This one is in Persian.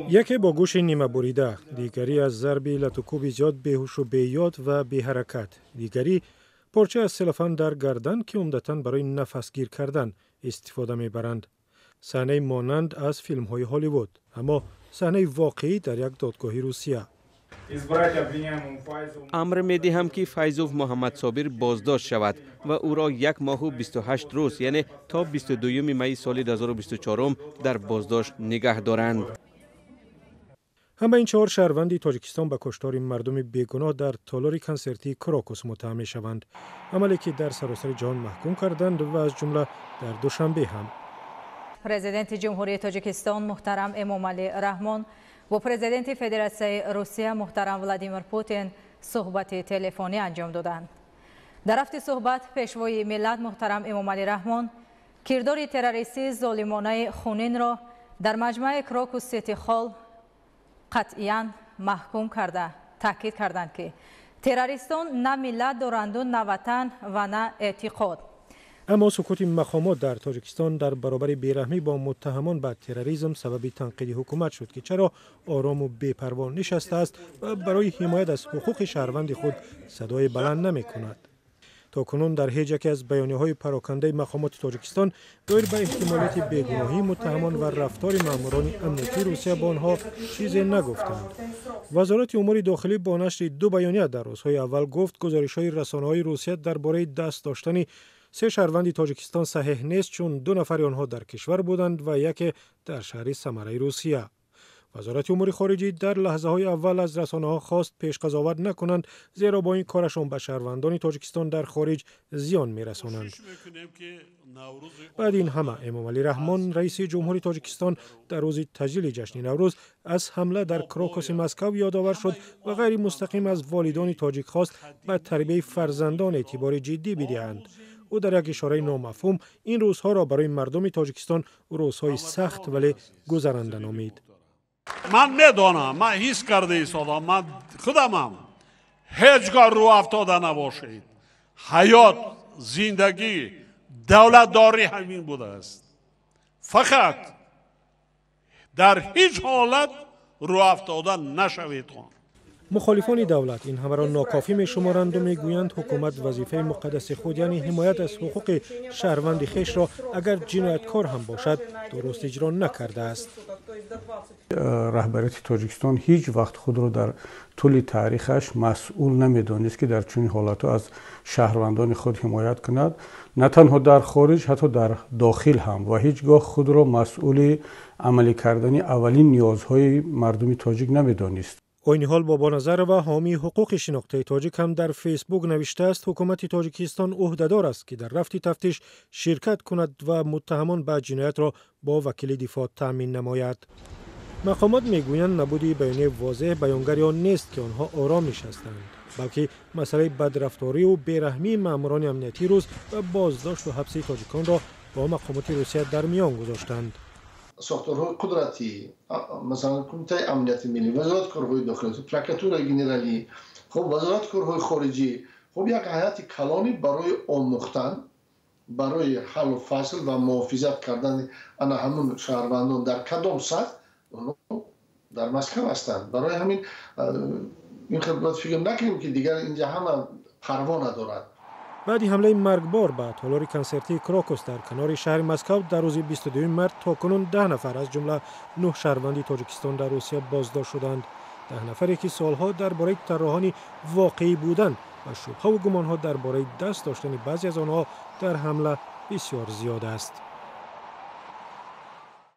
یکی با گوش نیمه بریده، دیگری از ضرب لطوکوب زیاد بیهوش و بیاد و بی حرکت، دیگری پارچه از سلفان در گردن که عمدتاً برای نفس گیر کردن استفاده میبرند. صحنه مانند از فیلم های هالیوود، اما صحنه واقعی در یک دادگاه روسیه. امر می‌دهم که فیضوف محمد صابر بازداشت شود و او را 1 ماه و 28 روز یعنی تا 22 می سال 2024 در بازداشت نگه دارند. همه این 4 شهروند تاجیکستان به کشتار مردم بیگناه در تالار کنسرتی کراکوس متهم می‌شوند، عملی که در سراسر جهان محکوم کردند و از جمله در دوشنبه هم. پرزیدنت جمهوری تاجیکستان محترم امامعلی رحمان و پرزیدنت فدراسیون روسیه محترم ولادیمیر پوتین صحبت تلفنی انجام دادند. در رفت صحبت پیشوای ملت محترم امامعلی رحمان کردار تروریستی ظالمانه خونین را در مجمع کراکوس سیتی هال قطعاً محکوم کرده تاکید کردند که تروریستان نه ملت دارند و نه وطن و نه اعتقاد. اما سکوت مقامات در تاجیکستان در برابر بیرحمی با متهمان به تروریسم سبب تنقید حکومت شد که چرا آرام و بی‌پروا نشسته است و برای حمایت از حقوق شهروند خود صدای بلند نمی کند. تاکنون در هیچ یک از بیانیه‌های پراکنده مقامات تاجیکستان دایر به احتمالیت بیگناهی متهمان و رفتار ماموران امنیتی روسیه با آنها چیزی نگفتند. وزارت امور داخلی با نشر 2 بیانیه در روزهای اول گفت گزارش‌های رسانه‌های روسیه درباره دست داشتن 3 شهروند تاجیکستان صحیح نیست، چون 2 نفر آنها در کشور بودند و یکی در شهر سمره روسیه. وزارت امور خارجه در لحظه‌های اول از رسانه‌ها خواست پیش قضاوت نکنند، زیرا با این کارشان به شهروندان تاجیکستان در خارج زیان می‌رسانند. بعد این همه امامعلی رحمان رئیس جمهوری تاجیکستان در روز تجلیل جشن نوروز از حمله در کراکوس مسکو یادآور شد و غیر مستقیم از والدان تاجیک خواست به تربیت فرزندان اعتبار جدی بدهند. او در یک اشاره نامفهوم این روزها را برای مردم تاجیکستان روزهای سخت ولی گذرنده نامید. من میدانم، من حس کرده ایستادم، من خودمم هیچگاه رو افتاده نباشید. حیات، زندگی، دولتداری همین بوده است. فقط در هیچ حالت رو افتاده نشوید. مخالفان دولت این همه را ناکافی می شمارند و می گویند حکومت وظیفه مقدس خود یعنی حمایت از حقوق شهروند خویش را اگر جنایتکار هم باشد درست اجرا نکرده است. رهبریت تاجیکستان هیچ وقت خود را در طول تاریخش مسئول نمی‌دانست که در چنین حالات‌ها از شهروندان خود حمایت کند، نه تنها در خارج حتی در داخل هم، و هیچگاه خود را مسئول عملی کردن اولین نیازهای مردم تاجیک نمی‌دانست. این حال با نظر و حامی حقوق شناخته تاجیک هم در فیسبوک نوشته است حکومت تاجیکستان عهده‌دار است که در رفت تفتیش شرکت کند و متهمان به جنایت را با وکیل دفاع تامین نماید. مقامات میگویند نبودی بیانیه واضح بیانگر آن نیست که آنها آرام نشستند، بلکه مسئله بدرفتاری و بیرحمی ماموران امنیتی روس و بازداشت و حبس تاجیکان را با مقامات روسیه در میان گذاشتند. ساختارهای قدرتی، مثلا کمیته امنیت ملی، وزارت کارهای داخلی، پرکراتور گنرالی، خب وزارت کارهای خارجی، خب یک هیئت کلانی برای آموختن، برای حل و فصل و محافظت کردن انا همون شهروندان در کدام سطح در مسکو هستند. برای همین این خدمات فکر نکنیم که دیگر اینجا همه پروا ندارد. بعد حمله مرگبار به تالار کنسرتی کراکوس در کنار شهر مسکو در روز 22 مارس تاکنون 10 نفر از جمله 9 شهروند تاجیکستان در روسیه بازداشت شدند. 10 نفری که سالها درباره طراحان واقعی بودند و شبهه و گمانها درباره دست داشتن بعضی از آنها در حمله بسیار زیاد است.